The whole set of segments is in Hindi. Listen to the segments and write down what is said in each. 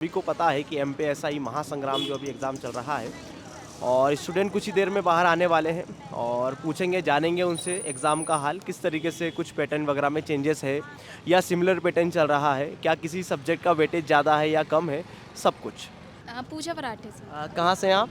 सभी को पता है कि एमपीएसआई महासंग्राम जो अभी एग्ज़ाम चल रहा है और स्टूडेंट कुछ ही देर में बाहर आने वाले हैं और पूछेंगे जानेंगे उनसे एग्ज़ाम का हाल किस तरीके से कुछ पैटर्न वगैरह में चेंजेस है या सिमिलर पैटर्न चल रहा है, क्या किसी सब्जेक्ट का वेटेज ज़्यादा है या कम है, सब कुछ। पूजा पराठे से। कहाँ से हैं आप?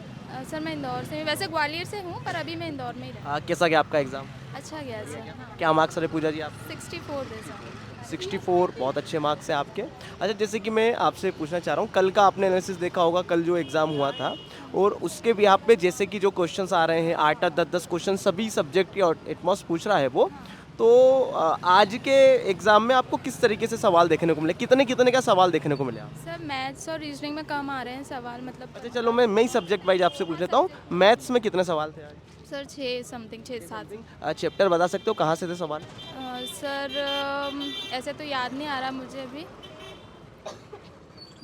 सर मैं इंदौर से, वैसे ग्वालियर से हूँ पर अभी मैं इंदौर में ही रहती कैसा गया आपका एग्ज़ाम? हूँ। अच्छा गया सर। हाँ। क्या मार्क्स रहे पूजा जी आप? 64 दे सर। 64, बहुत अच्छे मार्क्स हैं आपके। अच्छा, जैसे कि मैं आपसे पूछना चाह रहा हूँ, कल का आपने एनालिसिस देखा होगा, कल जो एग्ज़ाम हुआ था और उसके भी आप पे जैसे कि जो क्वेश्चंस आ रहे हैं 8 10 क्वेश्चन सभी सब्जेक्ट के एटमॉस्ट पूछ रहा है वो, तो आज के एग्ज़ाम में आपको किस तरीके से सवाल देखने को मिले, कितने कितने का सवाल देखने को मिला? सर मैथ्स और रीजनिंग में कम आ रहे हैं सवाल, मतलब अच्छा चलो, मैं ही सब्जेक्ट वाइज आपसे पूछ लेता हूँ, मैथ्स में कितने सवाल थे आज? Sir 6 something 6 7। चैप्टर बता सकते हो कहाँ से थे सवाल? सर ऐसे तो याद नहीं आ रहा मुझे अभी।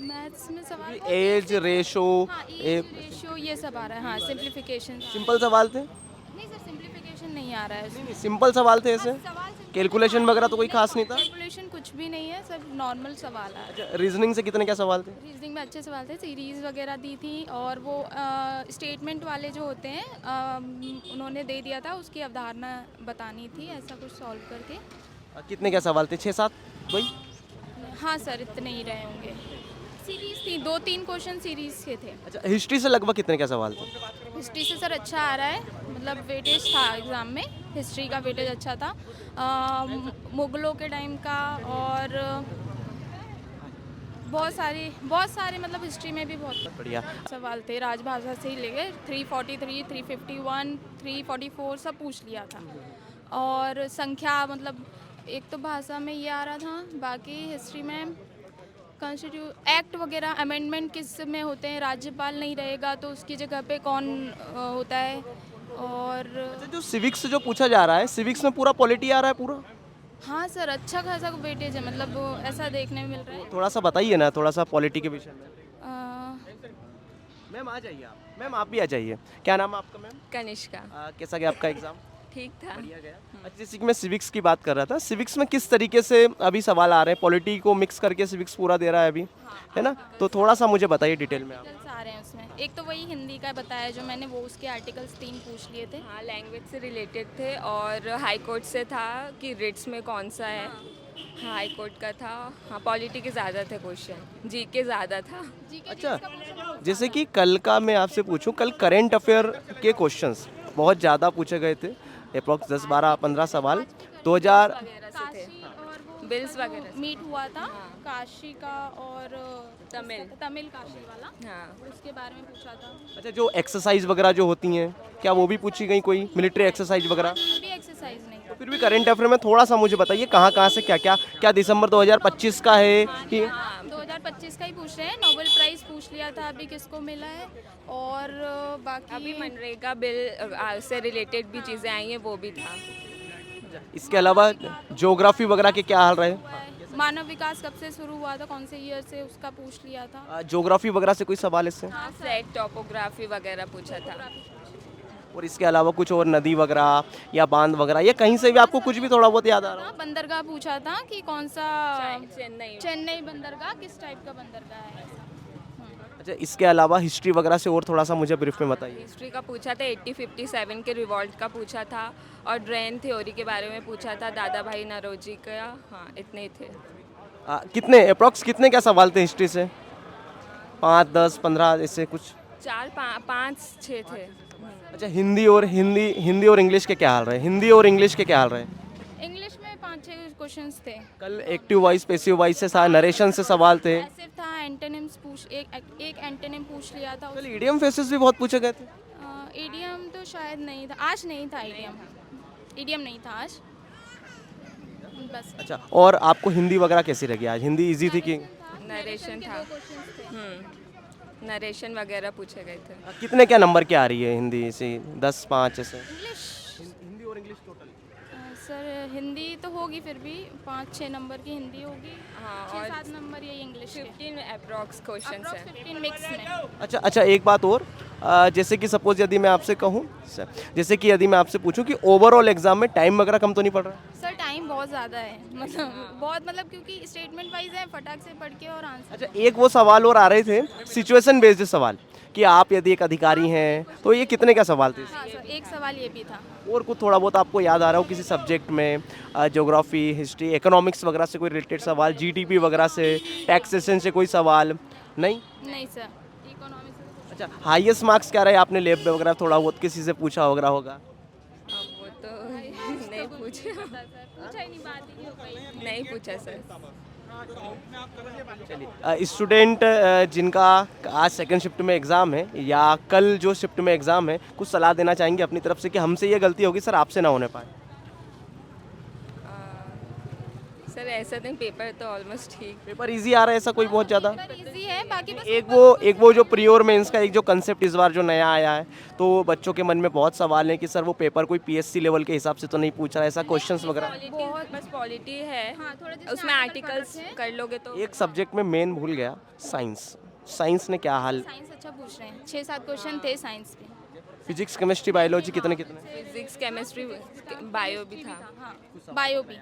मैथ्स में सवाल एज रेशो, हाँ, एज रेशियो ये सब आ रहा है। हाँ, सिंप्लीफिकेशन। सिंपल सवाल थे? नहीं सर, सिंप्लीफिकेशन नहीं आ रहा है उसमें। सिंपल सवाल थे ऐसे? सवाल कैलकुलेशन वगैरह तो कोई खास नहीं था? कैलकुलेशन कुछ भी नहीं है, सब नॉर्मल सवाल आ रहा है। रीजनिंग से कितने क्या सवाल थे? रीजनिंग में अच्छे सवाल थे, सीरीज वगैरह दी थी और वो स्टेटमेंट वाले जो होते हैं उन्होंने दे दिया था, उसकी अवधारणा बतानी थी, ऐसा कुछ सॉल्व करके। कितने क्या सवाल थे, 6 7 वही? हाँ सर, इतने ही रहे होंगे। सीरीज थी, 2 3 क्वेश्चन सीरीज के थे। अच्छा, हिस्ट्री से लगभग कितने क्या सवाल थे? हिस्ट्री से सर अच्छा आ रहा है, मतलब वेटेज था एग्ज़ाम में, हिस्ट्री का वेटेज अच्छा था। मुगलों के टाइम का और बहुत सारे मतलब हिस्ट्री में भी बहुत बढ़िया। सवाल थे, राजभाषा से ही लेके 343 351 344 सब पूछ लिया था। और संख्या मतलब एक तो भाषा में ये आ रहा था, बाकी हिस्ट्री में एक्ट वगैरह अमेंडमेंट किस में होते हैं, राज्यपाल नहीं रहेगा तो उसकी जगह पे कौन होता है। और अच्छा, जो सिविक्स जो पूछा जा रहा है, सिविक्स में पूरा पॉलिटी आ रहा है पूरा? हाँ सर, अच्छा खासा वेटेज है, मतलब ऐसा देखने में मिल रहा है। थोड़ा सा बताइए ना, थोड़ा सा पॉलिटी के विषय में। अ, मैम आ जाइए आप, मैम आप भी आ जाइए। क्या नाम है आपका मैम? कनिष्का। कैसा गया आपका एग्जाम? ठीक था। बढ़िया गया। अच्छा, जैसे कि मैं सिविक्स की बात कर रहा था, सिविक्स में किस तरीके से अभी सवाल आ रहे हैं, पॉलिटी को मिक्स करके सिविक्स पूरा दे रहा है अभी, है ना? तो थोड़ा सा मुझे बताइए डिटेल में आप। आर्टिकल्स आ रहे हैं उसमें, एक तो वही हिंदी का बताया जो मैंने, वो उसके आर्टिकल्स 3 पूछ लिए थे। हाँ, लैंग्वेज से रिलेटेड थे और हाई कोर्ट से था कि रिट्स में कौन सा है। हाँ, हाई कोर्ट का था। हाँ, पॉलिटी के ज़्यादा थे क्वेश्चन, जी के ज़्यादा था। अच्छा, जैसे कि कल का मैं आपसे पूछूं, कल करंट अफेयर के क्वेश्चंस बहुत ज़्यादा पूछे गए थे, अप्रॉक्स 10 12 15 सवाल 2000। वगैरह से थे। काशी और वो बिल्स उसका वगैरह जो से। मीट हुआ था, काशी का और तमिल। तमिल काशी वाला, हाँ, उसके बारे में पूछा था। अच्छा, जो एक्सरसाइज वगैरह जो होती हैं, क्या वो भी पूछी गई, कोई मिलिट्री एक्सरसाइज वगैरह? भी एक्सरसाइज नहीं तो फिर भी करंट अफेयर में थोड़ा सा मुझे बताइए कहाँ कहाँ से क्या क्या, क्या दिसंबर 2025 का है कि? 2025 का ही पूछ रहे हैं। नोबेल प्राइज पूछ लिया था अभी किसको मिला है, और बाकी अभी मनरेगा बिल से रिलेटेड भी चीज़ें आई हैं, वो भी था। इसके अलावा ज्योग्राफी वगैरह के क्या हाल रहे? मानव विकास कब से शुरू हुआ था, कौन से ईयर से, उसका पूछ लिया था। ज्योग्राफी वगैरह से कोई सवाल इससे? सेट टोपोग्राफी वगैरह पूछा था। और इसके अलावा कुछ और नदी वगैरह या बांध वगैरह, या कहीं से भी आपको कुछ भी थोड़ा बहुत याद आ रहा हो? बंदरगाह पूछा था कि कौन सा, चेन्नई। चेन्नई बंदरगाह किस टाइप का बंदरगाह है। अच्छा, इसके अलावा हिस्ट्री वगैरह से और थोड़ा सा मुझे ब्रीफ में बताइए। हिस्ट्री का पूछा था, 1857 के रिवॉल्ट का पूछा था और ड्रेन थ्योरी के बारे में पूछा था, दादा भाई नौरोजी का। हाँ, इतने ही थे। कितने अप्रॉक्स कितने क्या सवाल थे हिस्ट्री से? 5 10 15 ऐसे कुछ? 4 5 6 थे। अच्छा, हिंदी और इंग्लिश के क्या हाल रहे? हिंदी और इंग्लिश के क्या हाल रहे? इंग्लिश में 5 6 क्वेश्चंस थे। कल एक्टिव वॉइस पैसिव वॉइस से नरेशन से सवाल थे। पैसिव था, एंटोनिम्स पूछ, एक एंटोनिम पूछ लिया था। कल ईडियम फेसेस भी बहुत पूछे गए थे। ईडीएम तो शायद नहीं था आज, नहीं था ईडीएम, ईडीएम नहीं था आज बस। अच्छा, और आपको हिंदी वगैरह कैसी लगी आज? हिंदी इजी थी कि? नरेशन था। नरेशन वगैरह पूछे गए थे। कितने क्या नंबर क्या आ रही है हिंदी से? 10 5 ऐसे? इंग्लिश हिंदी और इंग्लिश टोटल? सर हिंदी तो होगी, फिर भी 5 6 नंबर की हिंदी होगी। हाँ, 6 और 7 नंबर ये इंग्लिश के, 15 अप्रॉक्स क्वेश्चन है। 15 मिक्स में। अच्छा अच्छा, एक बात और, जैसे कि सपोज यदि मैं आपसे पूछूं कि ओवरऑल एग्जाम में टाइम वगैरह कम तो नहीं पड़ रहा? सर टाइम टाइम बहुत ज़्यादा है, मतलब बहुत, मतलब क्योंकि स्टेटमेंट वाइज है, फटाक से पढ़ के और आंसर। अच्छा, एक वो सवाल और आ रहे थे सिचुएशन बेस्ड सवाल कि आप यदि एक अधिकारी हैं तो ये कितने का सवाल थे? हाँ सर, एक सवाल ये भी था। और कुछ थोड़ा बहुत आपको याद आ रहा हो किसी सब्जेक्ट में, ज्योग्राफी, हिस्ट्री, इकोनॉमिक्स वगैरह से कोई रिलेटेड सवाल, जीडीपी वगैरह से, टैक्सेशन से कोई सवाल? नहीं? नहीं सर, इकोनॉमिक्स। अच्छा, हाईएस्ट मार्क्स क्या रहे आपने लैब में वगैरह, थोड़ा बहुत किसी से पूछा वगैरह होगा? अब वो तो नहीं पूछा, पूछा ही नहीं, बात ही नहीं हो पाई। नहीं पूछा सर। चलिए, स्टूडेंट जिनका आज सेकंड शिफ्ट में एग्ज़ाम है या कल जो शिफ्ट में एग्ज़ाम है, कुछ सलाह देना चाहेंगे अपनी तरफ से कि हमसे ये गलती होगी सर, आपसे ना होने पाए? सर ऐसा नहीं, पेपर तो ऑलमोस्ट ठीक। पेपर इजी आ रहा है ऐसा कोई बहुत ज़्यादा? पर इजी है, बाकी बस एक वो जो प्रियोर मेंस का एक जो कंसेप्ट इस बार जो नया आया है, तो बच्चों के मन में बहुत सवाल है कि सर वो पेपर कोई पीएससी लेवल के हिसाब से तो नहीं पूछ रहा है, ऐसा क्वेश्चंस वगैरह। बहुत बस पॉलिटी है, हाँ, थोड़ा जिसमें उसमें article आर्टिकल्स कर रखे हैं। कर लोगे तो। एक सब्जेक्ट में मेन भूल गया, साइंस। साइंस ने क्या हाल? साइंस अच्छा पूछ रहे हैं, 6-7 क्वेश्चन थे साइंस के। फिजिक्स, केमिस्ट्री, बायोलॉजी कितने कितने? फिजिक्स, केमिस्ट्री, बायो भी था। हाँ, बायो भी।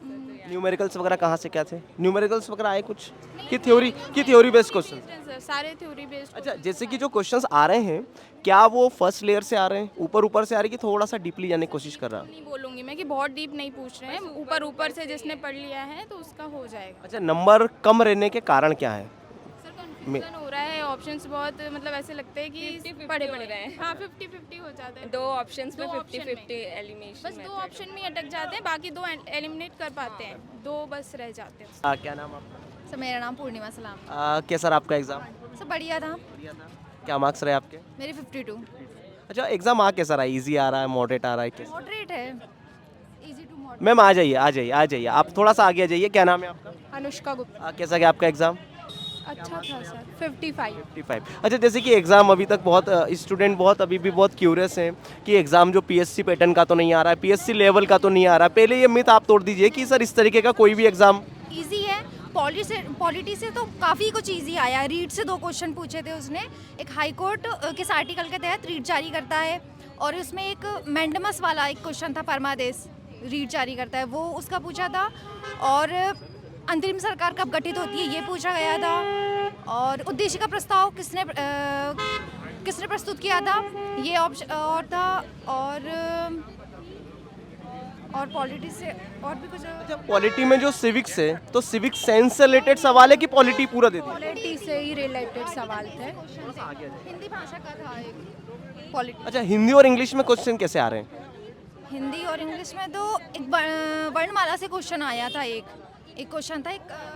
न्यूमेरिकल्स वगैरह कहाँ से क्या थे? न्यूमेरिकल्स वगैरह आए कुछ की थ्योरी बेस्ड क्वेश्चन? सर सारे थ्योरी बेस्ड। अच्छा, जैसे कि जो क्वेश्चंस आ रहे हैं, क्या वो फर्स्ट लेयर से आ रहे हैं, ऊपर से आ रही है कि थोड़ा सा डीपली जाने की कोशिश कर रहा है? नहीं बोलूंगी मैं कि बहुत डीप नहीं पूछ रहे हैं, ऊपर से जिसने पढ़ लिया है तो उसका हो जाएगा। अच्छा, नंबर कम रहने के कारण क्या है? सर कंफ्यूजन हो रहा है, ऑप्शंस बहुत, मतलब ऐसे लगते हैं कि 50-50 पढ़े हो पढ़े रहे हैं। हाँ 50-50 हो जाता है। दो ऑप्शंस में दो option 50-50 एलिमिनेशन। बस 2 ऑप्शन में ही अटक जाते हैं, बाकी 2 एलिमिनेट कर पाते हैं, 2 बस रह जाते हैं। क्या नाम आपका? सर मेरा नाम पूर्णिमा सलाम। क्या सर आपका एग्ज़ाम? सर बढ़िया था। क्या मार्क्स रहे आपके? मेरे 52। अच्छा, एग्ज़ाम आ कैसा रहा है? ईजी आ रहा है, मॉडरेट आ रहा है, कैसा? मॉडरेट है, इजी टू मॉडरेट। मैम आ जाइए, आप थोड़ा सा आगे आ जाइए। क्या नाम है आपका? अनुष्का गुप्ता। कैसा गया आपका एग्ज़ाम? अच्छा था सर, 55। 55। अच्छा, जैसे कि एग्ज़ाम अभी तक बहुत स्टूडेंट बहुत अभी भी बहुत क्यूरियस हैं कि एग्ज़ाम जो पीएससी पैटर्न का तो नहीं आ रहा है, पीएससी लेवल का तो नहीं आ रहा है। पहले ये मिथ आप तोड़ दीजिए कि सर इस तरीके का कोई भी एग्ज़ाम इजी है। पॉलिटी से तो काफ़ी कुछ इजी आया। रीड से 2 क्वेश्चन पूछे थे उसने। एक हाई कोर्ट किस आर्टिकल के तहत रीड जारी करता है, और उसमें एक मैंडमस वाला एक क्वेश्चन था, परमादेश रीड जारी करता है, वो उसका पूछा था। और अंतरिम सरकार कब गठित होती है ये पूछा गया था। और उद्देश्य का प्रस्ताव किसने प्रस्तुत किया था, ये ऑप्शन और था। और पॉलिटी से और भी कुछ। अच्छा, पॉलिटी में जो सिविक्स है, तो सिविक सेंस से रिलेटेड सवाल है कि पॉलिटी पूरा दे दी? पॉलिटी से ही रिलेटेड सवाल थे। हिंदी भाषा का था एक पॉलिटी। अच्छा, हिंदी और इंग्लिश में क्वेश्चन कैसे आ रहे हैं? हिंदी और इंग्लिश में तो एक वर्णमाला से क्वेश्चन आया था। एक क्वेश्चन था,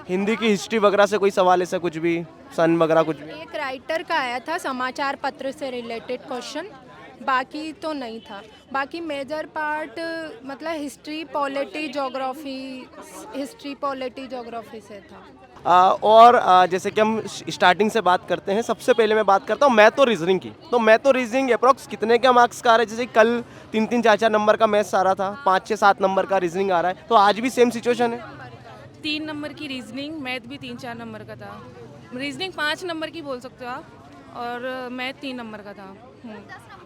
हिंदी की हिस्ट्री वगैरह से कोई सवाल, ऐसा कुछ भी, सन वगैरह कुछ भी? एक राइटर का आया था, समाचार पत्र से रिलेटेड क्वेश्चन, बाकी तो नहीं था। बाकी मेजर पार्ट मतलब हिस्ट्री पॉलिटी ज्योग्राफी से था। और जैसे कि हम स्टार्टिंग से बात करते हैं, सबसे पहले मैं बात करता हूँ मैथ और रीजनिंग की। तो मैथ और रीजनिंग अप्रॉक्स कितने का मार्क्स का आ रहा है? जैसे कल 3-3, 4-4 नंबर का मैथ्स आ रहा था, 5-6-7 नंबर का रीजनिंग आ रहा है, तो आज भी सेम सिचुएशन है? 3 नंबर की रीजनिंग, मैथ भी 3-4 नंबर का था। रीजनिंग 5 नंबर की बोल सकते हो आप, और मैथ 3 नंबर का था।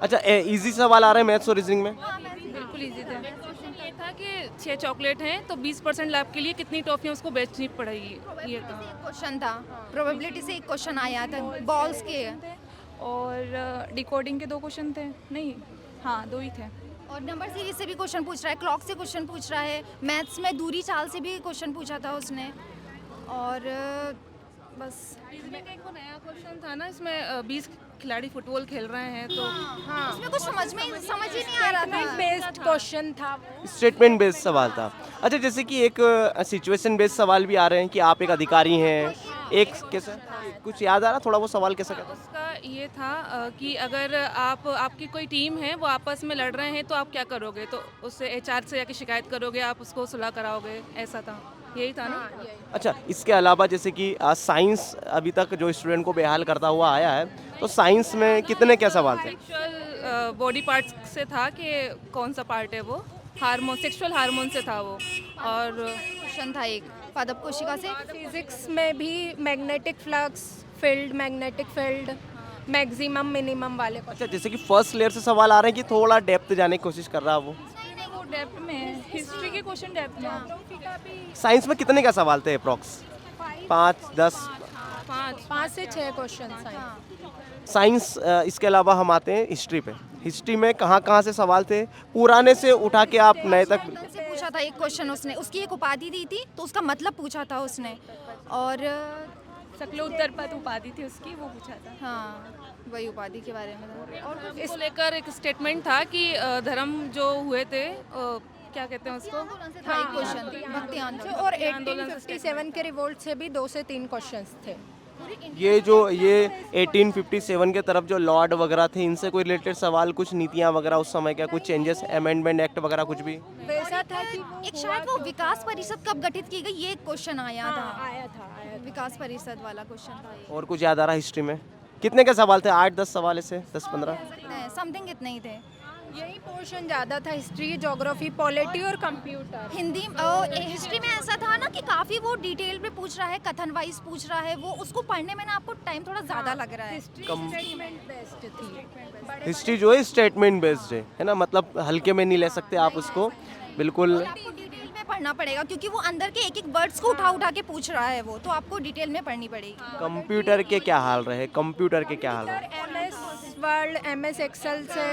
अच्छा, इजी सवाल आ रहे हैं मैथ्स और रीजनिंग में? बिल्कुल इजी था। क्वेश्चन ये था कि 6 चॉकलेट हैं तो 20% लाभ के लिए कितनी टॉफियाँ उसको बेचनी पड़ेगी, ये था। क्वेश्चन था, प्रोबेबिलिटी से एक क्वेश्चन आया था, बॉल्स के। और डिकोडिंग के 2 क्वेश्चन थे, नहीं हाँ 2 ही थे। और नंबर सीरीज से भी क्वेश्चन पूछ रहा है, क्लॉक से क्वेश्चन पूछ रहा है, मैथ्स में दूरी चाल से भी क्वेश्चन पूछा था उसने। और बस रीजनिंग एक वो नया क्वेश्चन था ना, इसमें 20 खिलाड़ी फुटबॉल खेल रहे हैं, तो उसमें कुछ समझ ही नहीं आ रहा था। बेस्ड क्वेश्चन था। स्टेटमेंट बेस्ड सवाल था। अच्छा, जैसे कि एक सिचुएशन बेस्ड सवाल भी आ रहे हैं कि आप एक अधिकारी हैं, एक कैसा कुछ याद आ रहा थोड़ा वो सवाल कैसा कहता? उसका ये था कि अगर आपकी कोई टीम है वो आपस में लड़ रहे हैं तो आप क्या करोगे, तो उससे एचआर से जाके शिकायत करोगे, आप उसको सुलह कराओगे, ऐसा था, यही था ना। अच्छा, इसके अलावा जैसे कि साइंस अभी तक जो स्टूडेंट को बेहाल करता हुआ आया है, तो साइंस में कितने क्या सवाल थे? सेक्सुअल बॉडी पार्ट से था कि कौन सा पार्ट है वो, हार्मोन, सेक्सुअल हार्मोन से था वो। और क्वेश्चन था एक पादप कोशिका से। फिजिक्स में भी magnetic flux field, magnetic field, maximum minimum वाले। अच्छा, जैसे कि फर्स्ट लेयर से सवाल आ रहे हैं कि थोड़ा डेप्थ जाने की कोशिश कर रहा है वो? नहीं, वो डेप्थ में है, हिस्ट्री के क्वेश्चन डेप्थ में है। साइंस में कितने का सवाल थे अप्रॉक्स? 5, 10? 5 से 6 क्वेश्चन आए। साइंस इसके अलावा हम आते हैं हिस्ट्री पे। हिस्ट्री में कहाँ कहाँ से सवाल थे, पुराने से उठा के आप नए तक? लंदन से पूछा था एक क्वेश्चन उसने, उसकी एक उपाधि दी थी तो उसका मतलब पूछा था उसने। और सकलोत्तर पद उपाधि थी उसकी, वो पूछा था। हाँ, वही उपाधि के बारे में था। और इसको लेकर एक स्टेटमेंट था कि धर्म जो हुए थे क्या कहते हैं उसको, आंदोलन से था एक क्वेश्चन, भक्ति आंदोलन। और 1857 के रिवोल्ट से भी 2 से 3 क्वेश्चंस थे। ये 1857 के तरफ जो लॉर्ड वगैरह थे, इनसे कोई रिलेटेड सवाल, कुछ नीतियाँ वगैरह उस समय क्या कुछ चेंजेस, अमेंडमेंट एक्ट वगैरह कुछ भी? वैसा था कि एक शायद वो विकास परिषद कब गठित की गई, ये एक क्वेश्चन आया था। आया था विकास परिषद वाला क्वेश्चन था ये। और कुछ याद आ रहा हिस्ट्री में? कितने के सवाल थे? 8-10 सवाल ऐसे, 10-15? समथिंग इतने ही थे। यही पोर्शन ज़्यादा था, हिस्ट्री, ज्योग्राफी, पॉलिटी और कंप्यूटर। हिंदी हिस्ट्री में ऐसा था ना कि काफ़ी वो डिटेल में पूछ रहा है, कथन वाइज पूछ रहा है, वो उसको पढ़ने में ना आपको टाइम थोड़ा ज़्यादा लग रहा है। स्टेटमेंट बेस्ड थी। हिस्ट्री जो है स्टेटमेंट बेस्ड है ना, मतलब हल्के में नहीं ले सकते आप उसको, बिल्कुल। आपको डिटेल में पढ़ना पड़ेगा क्योंकि वो अंदर के एक एक वर्ड्स को उठा उठा के पूछ रहा है वो, तो आपको डिटेल में पढ़नी पड़ेगी। कंप्यूटर के क्या हाल रहे? कंप्यूटर के क्या हाल रहे? MS वर्ड, MS एक्सेल से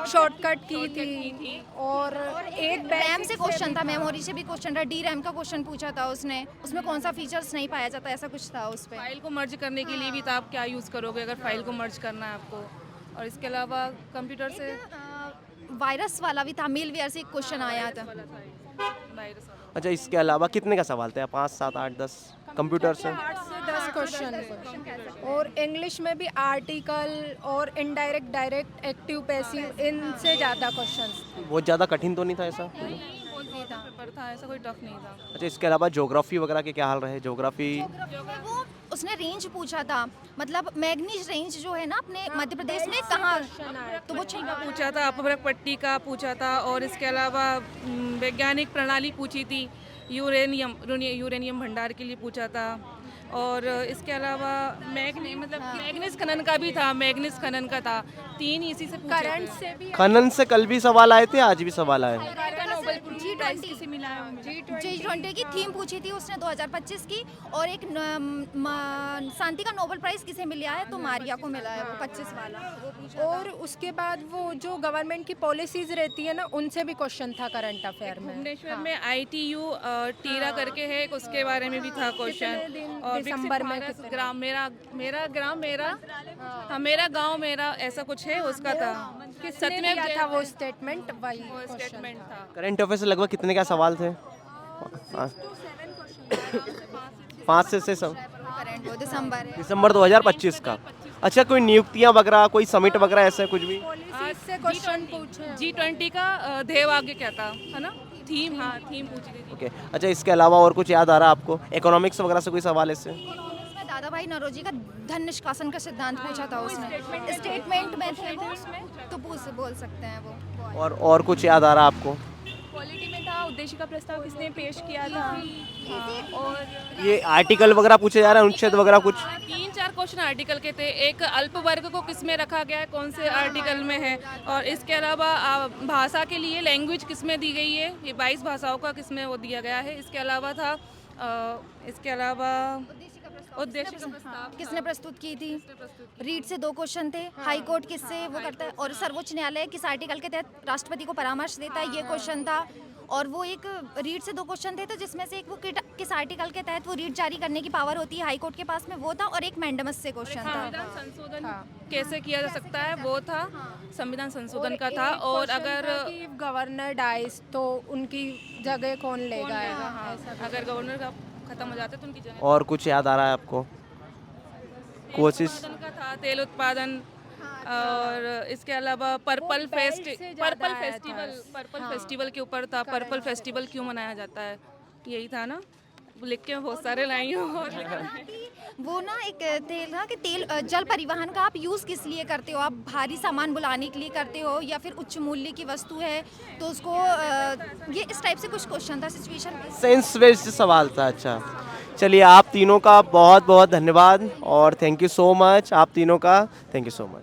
शॉर्टकट की थी। और एक रैम से क्वेश्चन था, मेमोरी से भी क्वेश्चन था, डी रैम का क्वेश्चन पूछा था उसने, उसमें कौन सा फीचर्स नहीं पाया जाता, ऐसा कुछ था उस पर। फाइल को मर्ज करने के लिए भी तो आप क्या यूज़ करोगे अगर फाइल को मर्ज करना है आपको। और इसके अलावा कंप्यूटर से वायरस वाला भी था, मेलवेयर से एक क्वेश्चन आया था। वायरस वाला। अच्छा, इसके अलावा कितने का सवाल थे? 5, 7, 8, 10 कंप्यूटर से? 8 से 10 क्वेश्चन। और इंग्लिश में भी आर्टिकल और इनडायरेक्ट, डायरेक्ट, एक्टिव, पैसिव, इनसे ज़्यादा क्वेश्चंस। बहुत ज़्यादा कठिन तो नहीं था ऐसा? पेपर था, ऐसा कोई टफ नहीं था। अच्छा, इसके अलावा ज्योग्राफी वगैरह के क्या हाल रहे? ज्योग्राफी वो उसने रेंज पूछा था, मतलब मैग्नीज रेंज जो है ना अपने मध्य प्रदेश में कहाँ, तो वो पूछा था, अपभ्रक पट्टी का पूछा था। और इसके अलावा वैज्ञानिक प्रणाली पूछी थी, यूरेनियम भंडार के लिए पूछा था। और इसके अलावा मैग्नीज खनन का भी था, मैग्नीज खनन का था। 3 इसी से पूछे करंट थे। से भी खनन से कल भी सवाल आए थे, आज भी सवाल आए? G20 की थीम पूछी थी उसने 2025 की। और एक शांति का नोबेल प्राइज किसे मिला है, तो मारिया को मिला है वो 25 वाला। और उसके बाद वो जो गवर्नमेंट की पॉलिसीज रहती है ना, उनसे भी क्वेश्चन था करंट अफेयर में। भुवनेश्वर में ITU टीरा करके है, उसके बारे में भी था क्वेश्चन। और दिसंबर में विकसित ग्राम मेरा ग्राम मेरा, हाँ मेरा गांव मेरा, ऐसा कुछ है उसका था। किसने दिया था वो स्टेटमेंट? वही स्टेटमेंट था। करंट अफेयर से लगभग कितने का सवाल थे? 5 से 6 करंट वो दिसंबर 2025 का। अच्छा, कोई नियुक्तियां वगैरह, कोई समिट वगैरह ऐसा कुछ भी? से क्वेश्चन पूछे। G20 का ध्येय आगे क्या था, है ना? थीम, हाँ थीम पूछी थी। ओके। अच्छा, इसके अलावा और कुछ याद आ रहा है आपको? इकोनॉमिक्स वगैरह से कोई सवाल ऐसे? दादा भाई नौरोजी का धन निष्कासन का सिद्धांत पूछा था उसने, स्टेटमेंट में थे वो, तो बोल सकते हैं वो। और कुछ याद आ रहा है आपको? पॉलिटी में था, उद्देश्य का प्रस्ताव किसने पेश किया था। और ये आर्टिकल वगैरह पूछे जा रहे हैं, अनुच्छेद वगैरह कुछ? 3-4 क्वेश्चन आर्टिकल के थे। एक अल्प वर्ग को किस में रखा गया है, कौन से आर्टिकल में है। और इसके अलावा भाषा के लिए लैंग्वेज किस में दी गई है, ये 22 भाषाओं का किस में वो दिया गया है। इसके अलावा था इसके अलावा उद्देश्य का प्रस्ताव किसने प्रस्तुत की थी। रीट से 2 क्वेश्चन थे, हाई कोर्ट किससे वो करता है, और सर्वोच्च न्यायालय किस आर्टिकल के तहत राष्ट्रपति को परामर्श देता है, ये क्वेश्चन था। और वो एक रीट से 2 क्वेश्चन थे, तो जिसमें से एक वो किस आर्टिकल के तहत वो रीट जारी करने की पावर होती है हाई कोर्ट के पास में, वो था। और एक मैंडमस से क्वेश्चन था, संविधान संशोधन कैसे किया जा सकता है, वो था। संविधान संशोधन का था। और अगर गवर्नर डाइस तो उनकी जगह कौन लेगा, अगर गवर्नर का खत्म हो जाता तो उनकी जगह। और कुछ याद आ रहा है आपको? कोशिश उत्पादन का था, तेल उत्पादन। और इसके अलावा पर्पल फेस्टिवल के ऊपर था। पर्पल फेस्टिवल क्यों मनाया जाता है, यही था ना। लिख के बहुत सारे लाई हूँ। वो ना एक तेल ना कि तेल जल परिवहन का आप यूज़ किस लिए करते हो, आप भारी सामान बुलाने के लिए करते हो या फिर उच्च मूल्य की वस्तु है, तो उसको ये इस टाइप से कुछ क्वेश्चन था, सिचुएशन सेंस बेस्ड सवाल था। अच्छा, चलिए, आप तीनों का बहुत बहुत धन्यवाद और थैंक यू सो मच। आप तीनों का थैंक यू सो मच।